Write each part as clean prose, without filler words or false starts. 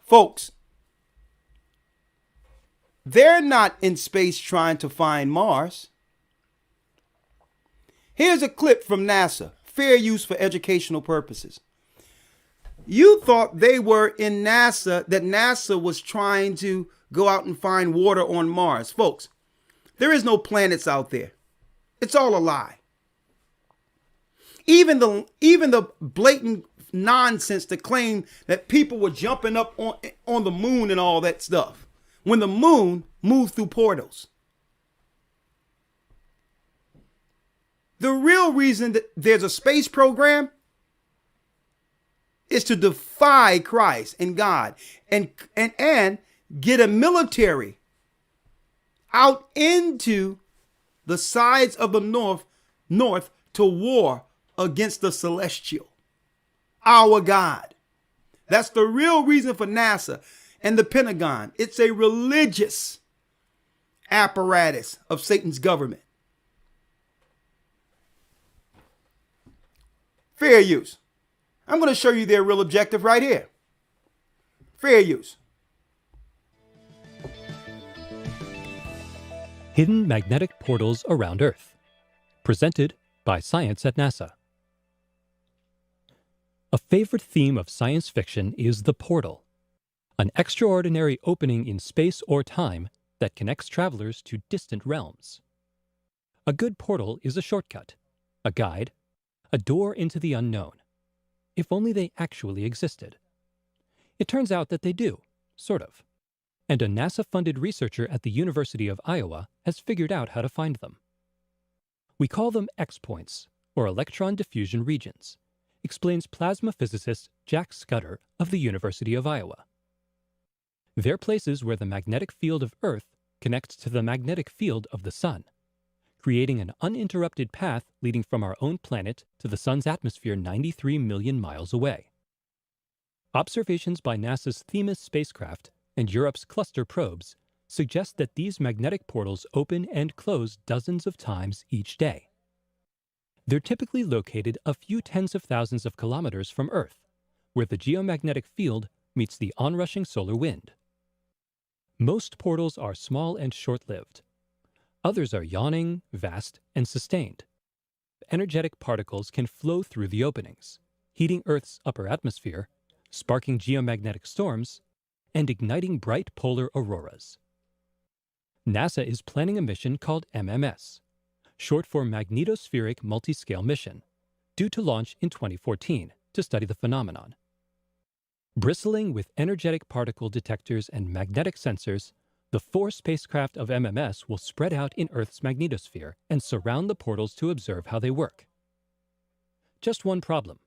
Folks, they're not in space trying to find Mars. Here's a clip from NASA, fair use for educational purposes. You thought they were in NASA, that NASA was trying to go out and find water on Mars. Folks, there is no planets out there. It's all a lie. Even the blatant nonsense to claim that people were jumping up on the moon and all that stuff, when the moon moved through portals. The real reason that there's a space program is to defy Christ and God and get a military out into the sides of the north to war against the celestial, our God. That's the real reason for NASA and the Pentagon. It's a religious apparatus of Satan's government. Fair use. I'm going to show you their real objective right here. Fair use. Hidden magnetic portals around Earth. Presented by Science at NASA. A favorite theme of science fiction is the portal, an extraordinary opening in space or time that connects travelers to distant realms. A good portal is a shortcut, a guide, a door into the unknown, if only they actually existed. It turns out that they do, sort of, and a NASA-funded researcher at the University of Iowa has figured out how to find them. We call them X-points, or electron diffusion regions, explains plasma physicist Jack Scudder of the University of Iowa. They're places where the magnetic field of Earth connects to the magnetic field of the Sun, creating an uninterrupted path leading from our own planet to the Sun's atmosphere 93 million miles away. Observations by NASA's Themis spacecraft and Europe's cluster probes suggest that these magnetic portals open and close dozens of times each day. They're typically located a few tens of thousands of kilometers from Earth, where the geomagnetic field meets the onrushing solar wind. Most portals are small and short-lived. Others are yawning, vast, and sustained. Energetic particles can flow through the openings, heating Earth's upper atmosphere, sparking geomagnetic storms, and igniting bright polar auroras. NASA is planning a mission called MMS, short for Magnetospheric Multiscale Mission, due to launch in 2014 to study the phenomenon. Bristling with energetic particle detectors and magnetic sensors, the 4 spacecraft of MMS will spread out in Earth's magnetosphere and surround the portals to observe how they work. Just one problem: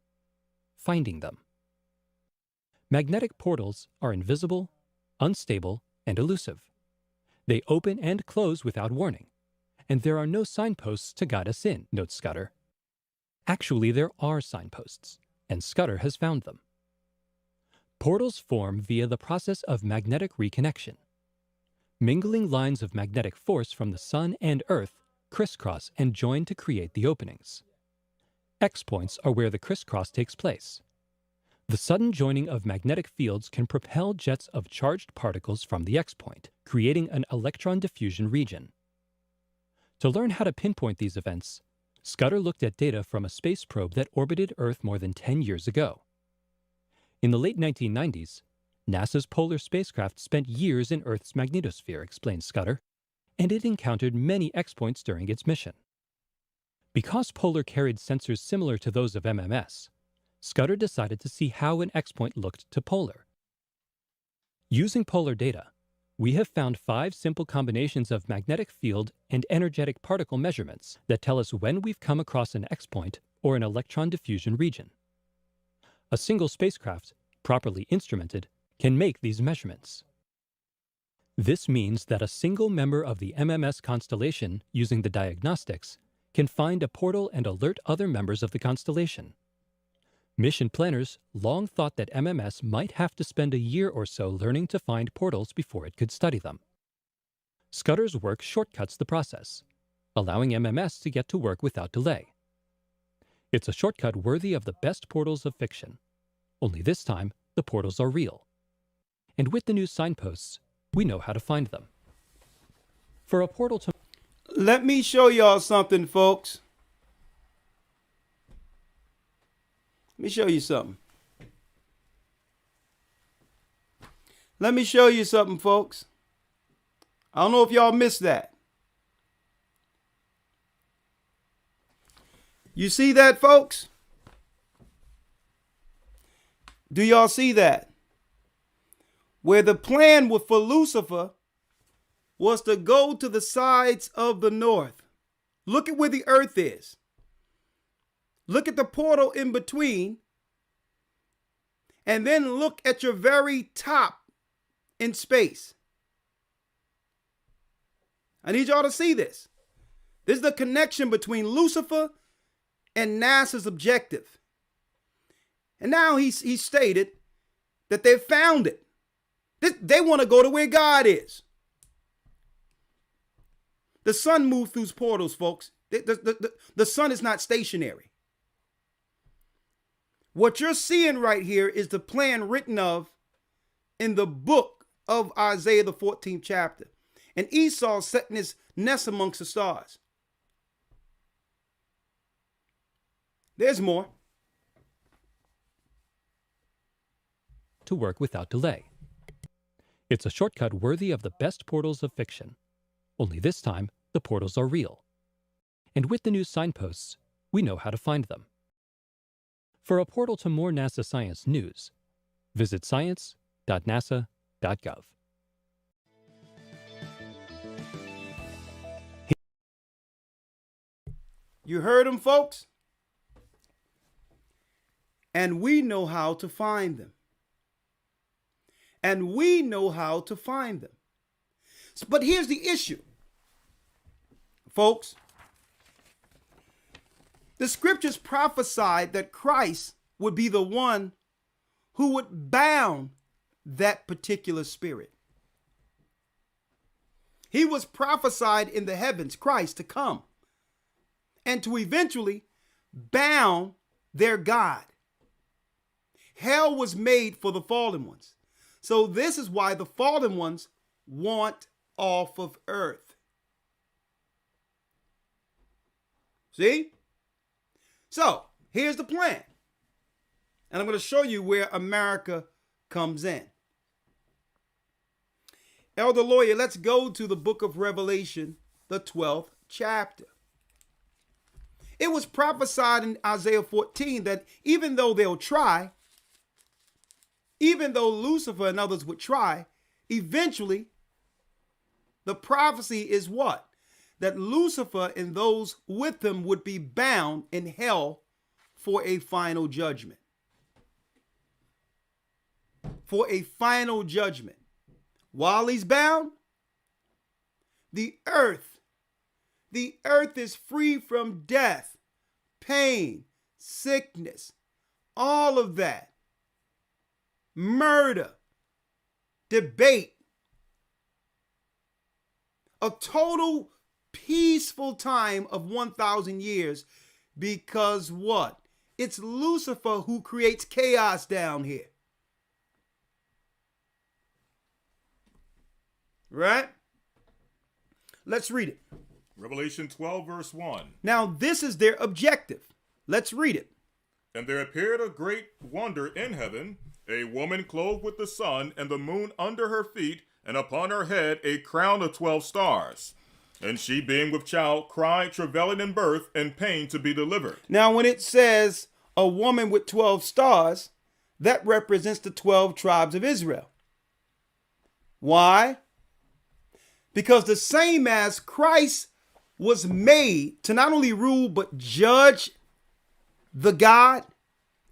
finding them. Magnetic portals are invisible, unstable, and elusive. They open and close without warning, and there are no signposts to guide us in, notes Scudder. Actually, there are signposts, and Scudder has found them. Portals form via the process of magnetic reconnection. Mingling lines of magnetic force from the Sun and Earth crisscross and join to create the openings. X-points are where the crisscross takes place. The sudden joining of magnetic fields can propel jets of charged particles from the X-point, creating an electron diffusion region. To learn how to pinpoint these events, Scudder looked at data from a space probe that orbited Earth more than 10 years ago. In the late 1990s, NASA's Polar spacecraft spent years in Earth's magnetosphere, explains Scudder, and it encountered many X-points during its mission. Because Polar carried sensors similar to those of MMS, Scudder decided to see how an X-point looked to Polar. Using Polar data, we have found 5 simple combinations of magnetic field and energetic particle measurements that tell us when we've come across an X-point or an electron diffusion region. A single spacecraft, properly instrumented, can make these measurements. This means that a single member of the MMS constellation using the diagnostics can find a portal and alert other members of the constellation. Mission planners long thought that MMS might have to spend a year or so learning to find portals before it could study them. Scudder's work shortcuts the process, allowing MMS to get to work without delay. It's a shortcut worthy of the best portals of fiction, only this time the portals are real. And with the new signposts, we know how to find them. For a portal to Let me show y'all something, folks. Let me show you something. Let me show you something, folks. I don't know if y'all missed that. You see that, folks? Do y'all see that? Where the plan for Lucifer was to go to the sides of the north. Look at where the earth is. Look at the portal in between. And then look at your very top in space. I need y'all to see this. This is the connection between Lucifer and NASA's objective. And now he stated that they've found it. They want to go to where God is. The sun moves through portals, folks. The sun is not stationary. What you're seeing right here is the plan written of in the book of Isaiah, the 14th chapter. And Esau setting his nest amongst the stars. There's more. to work without delay. It's a shortcut worthy of the best portals of fiction. Only this time, the portals are real. And with the new signposts, we know how to find them. For a portal to more NASA science news, visit science.nasa.gov. You heard them, folks? And we know how to find them. And we know how to find them. But here's the issue, folks. The scriptures prophesied that Christ would be the one who would bound that particular spirit. He was prophesied in the heavens, Christ, to come and to eventually bound their God. Hell was made for the fallen ones. So this is why the fallen ones want off of earth. See? So here's the plan. And I'm going to show you where America comes in. Elder Lawyer, let's go to the book of Revelation, the 12th chapter. It was prophesied in Isaiah 14 that even though they'll try, even though Lucifer and others would try, eventually the prophecy is what? That Lucifer and those with him would be bound in hell for a final judgment. For a final judgment. While he's bound, the earth is free from death, pain, sickness, all of that. Murder, debate, a total peaceful time of 1,000 years, because what? It's Lucifer who creates chaos down here. Right? Let's read it. Revelation 12, verse 1. Now, this is their objective. Let's read it. And there appeared a great wonder in heaven, a woman clothed with the sun and the moon under her feet, and upon her head a crown of 12 stars. And she, being with child, cried, travailing in birth and pain to be delivered. Now, when it says a woman with 12 stars, that represents the 12 tribes of Israel. Why? Because the same as Christ was made to not only rule, but judge the God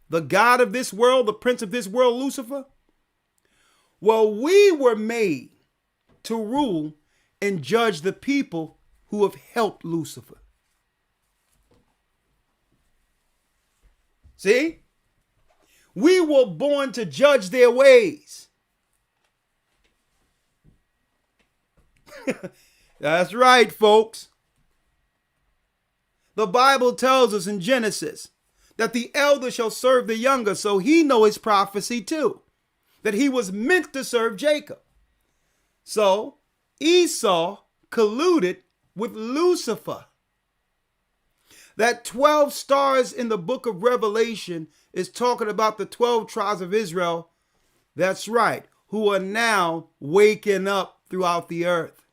of this world, the prince of this world, Lucifer. Well, we were made to rule and judge the people who have helped Lucifer. See? We were born to judge their ways. That's right, folks. The Bible tells us in Genesis that the elder shall serve the younger, so he know his prophecy too. that he was meant to serve Jacob. So Esau colluded with Lucifer. That 12 stars in the book of Revelation is talking about the 12 tribes of Israel. That's right, who are now waking up throughout the earth.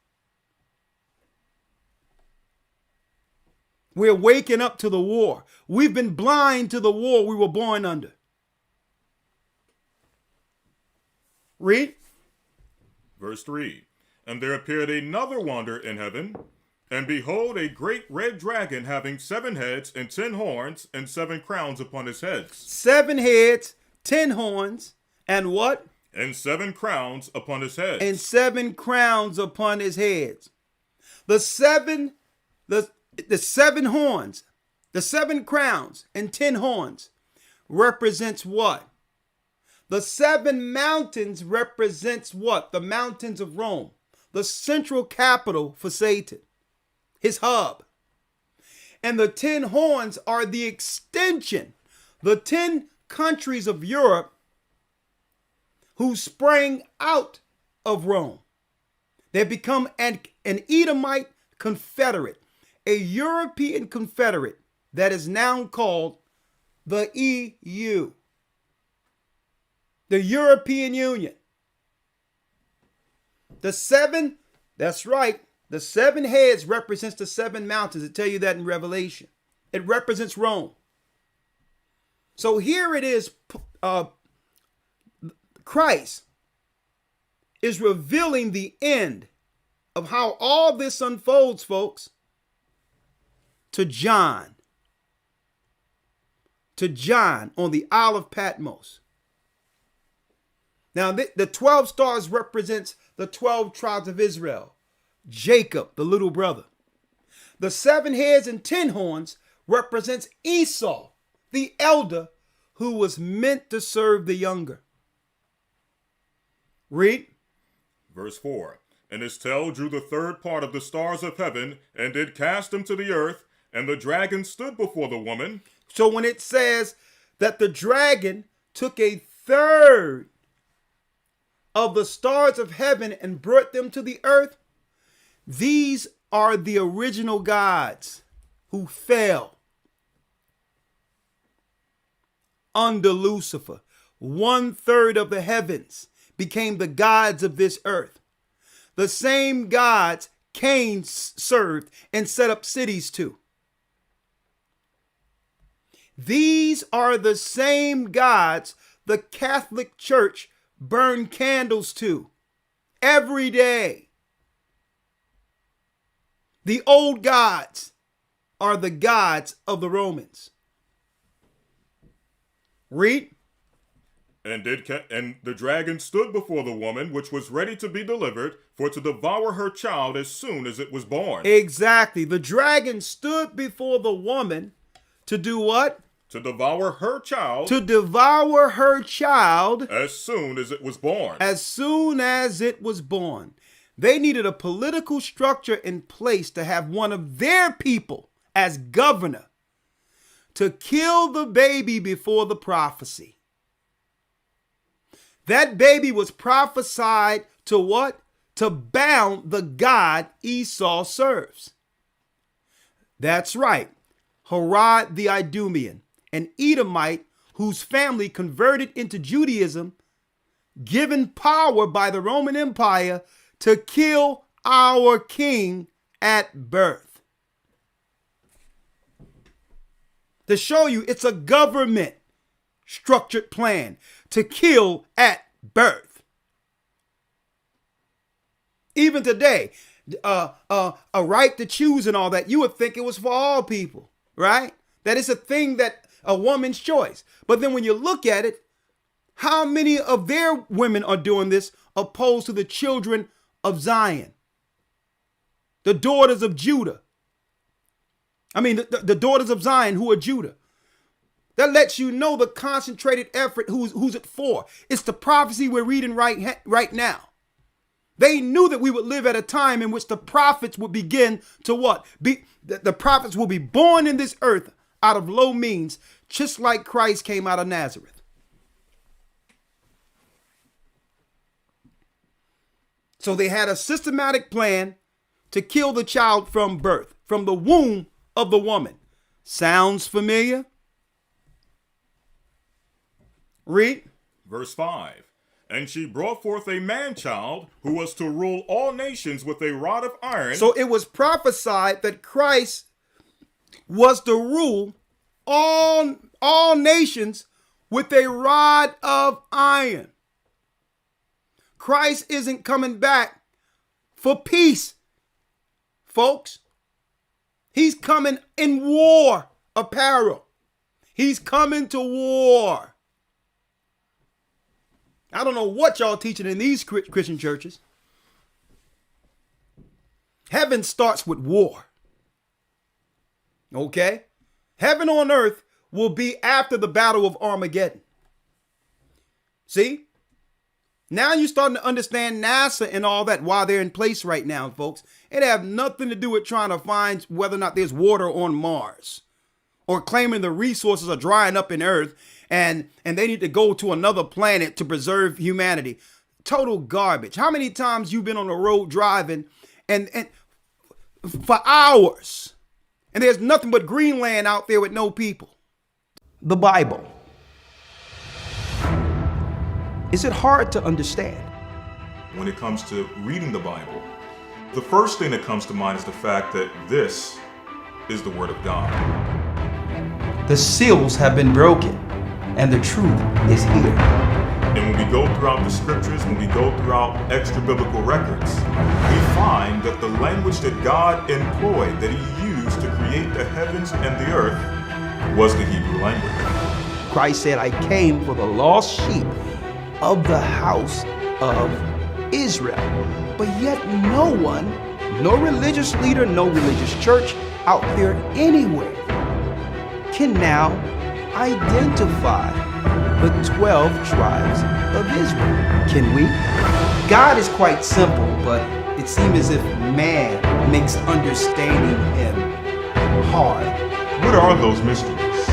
We're waking up to the war. We've been blind to the war we were born under. Read. Verse 3. And there appeared another wonder in heaven, and behold, a great red dragon having 7 heads and 10 horns and 7 crowns upon his heads. 7 heads, 10 horns, and what? And 7 crowns upon his heads. And 7 crowns upon his heads. The 7 horns, the 7 crowns and 10 horns represents what? The 7 mountains represents what? The mountains of Rome, the central capital for Satan, his hub. And the 10 horns are the extension, the 10 countries of Europe who sprang out of Rome. They become an Edomite confederate, a European confederate that is now called the EU, the European Union. The 7, that's right, the 7 heads represents the 7 mountains. It tell you that in Revelation. It represents Rome. So here it is, Christ is revealing the end of how all this unfolds, folks, to John on the Isle of Patmos. Now, the 12 stars represents the 12 tribes of Israel, Jacob, the little brother. The 7 heads and 10 horns represents Esau, the elder, who was meant to serve the younger. Read. Verse 4. And his tail drew the 3rd part of the stars of heaven, and did cast them to the earth, and the dragon stood before the woman. So when it says that the dragon took a 3rd of the stars of heaven and brought them to the earth, these are the original gods who fell under Lucifer. 1/3 of the heavens became the gods of this earth. The same gods Cain served and set up cities to. These are the same gods the Catholic Church burn candles to every day. The old gods are the gods of the Romans. Read. And the dragon stood before the woman, which was ready to be delivered, for to devour her child as soon as it was born. Exactly. The dragon stood before the woman to do what? To devour her child. To devour her child. As soon as it was born. As soon as it was born. They needed a political structure in place to have one of their people as governor to kill the baby before the prophecy. That baby was prophesied to what? To bound the God Esau serves. That's right. Herod the Idumean, an Edomite whose family converted into Judaism, given power by the Roman Empire to kill our king at birth. To show you it's a government structured plan to kill at birth. Even today, a right to choose and all that, you would think it was for all people, right? That it's a thing that a woman's choice. But then when you look at it, how many of their women are doing this opposed to the children of Zion? The daughters of Judah. The daughters of Zion who are Judah. That lets you know the concentrated effort. Who's it for? It's the prophecy we're reading right now. They knew that we would live at a time in which the prophets would begin to what? The prophets will be born in this earth out of low means, just like Christ came out of Nazareth. So they had a systematic plan to kill the child from birth, from the womb of the woman. Sounds familiar? Read. Verse 5. And she brought forth a man-child who was to rule all nations with a rod of iron. So it was prophesied that Christ was to rule all nations with a rod of iron. Christ isn't coming back for peace, folks. He's coming in war apparel. He's coming to war. I don't know what y'all teaching in these Christian churches. Heaven starts with war. Okay? Heaven on earth will be after the battle of Armageddon. See? Now you're starting to understand NASA and all that, why they're in place right now, folks. It have nothing to do with trying to find whether or not there's water on Mars, or claiming the resources are drying up in Earth and they need to go to another planet to preserve humanity. Total garbage. How many times you've been on the road driving and for hours, and there's nothing but Greenland out there with no people? The Bible. Is it hard to understand? When it comes to reading the Bible, the first thing that comes to mind is the fact that this is the Word of God. The seals have been broken, and the truth is here. And when we go throughout the scriptures, when we go throughout extra biblical records, we find that the language that God employed, that He used to create the heavens and the earth, was the Hebrew language. Christ said, I came for the lost sheep of the house of Israel. But yet no one, no religious leader, no religious church out there anywhere can now identify the 12 tribes of Israel. Can we? God is quite simple, but it seems as if man makes understanding Him hard. What are those mysteries?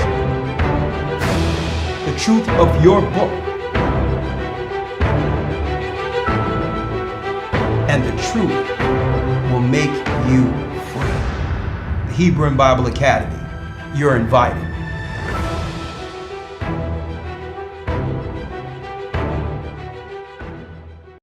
The truth of your book and the truth will make you free. The Hebrew and Bible Academy. You're invited.